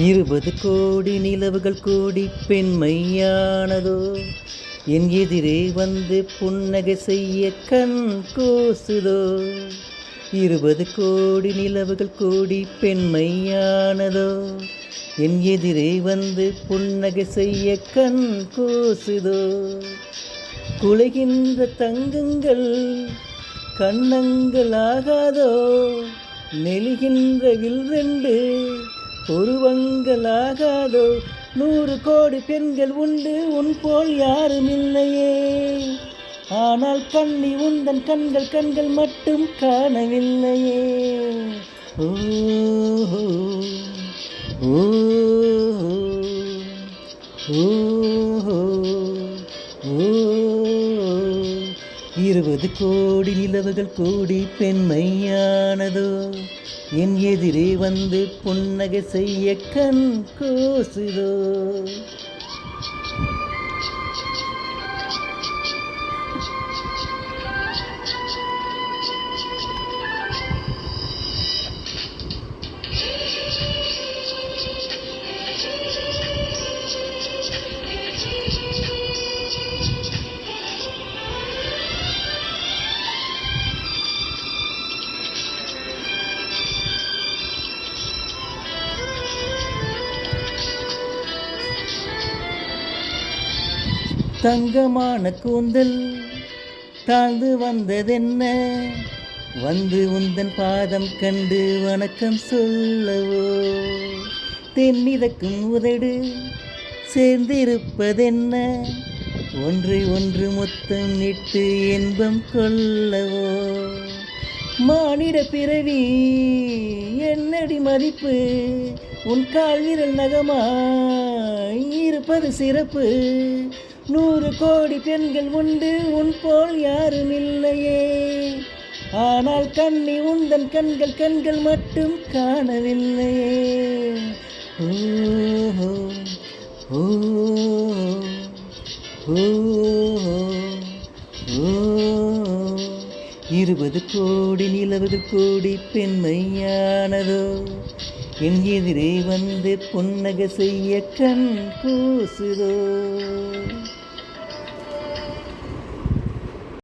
20 கோடி நிலவுகள் கூடி பெண்மையானதோ, என் எதிரே வந்து புன்னகை செய்ய கண் கூசுதோ. 20 கோடி நிலவுகள் கூடி பெண்மையானதோ, என் எதிரே வந்து புன்னகை செய்ய கண் கூசுதோ. குலைகின்ற தங்கங்கள் கண்ணங்கள் ஆகாதோ, நெளிகின்ற வில்ரெண்டு உருவங்களாகாதோ. 100 கோடி பெண்கள் உண்டு, உன் போல் யாரும் இல்லையே. ஆனால் கண்ணி உந்தன் கண்கள் கண்கள் மட்டும் காணவில்லையே. ஓ ஓ ஓ 20 கோடி நிலவுகள் கூடி பெண்மையானதோ, என் எதிரே வந்து புன்னகை செய்ய கண் கூசுதோ. தங்கமான கூந்தல் தாழ்ந்து வந்ததென்ன, வந்து உந்தன் பாதம் கண்டு வணக்கம் சொல்லவோ. தென்னிதக்கும் உதடு சேர்ந்திருப்பதென்ன, ஒன்றை ஒன்று முத்தம் இட்டு இன்பம் கொள்ளவோ. மானிட பிறவி என்னடி மதிப்பு, உன் கால் விரல் நகமாய் இருப்பது சிறப்பு. 100 கோடி பெண்கள் உண்டு, உன் போல் யாரும் இல்லையே. ஆனால் கண்ணி உந்தன் கண்கள் கண்கள் மட்டும் காணவில்லையே. ஓ ஓ ஓ 20 கோடி நிலவுகள் கூடி பெண்மையானதோ, என் எதிரே வந்து புன்னகை செய்ய கண் கூசுதோ.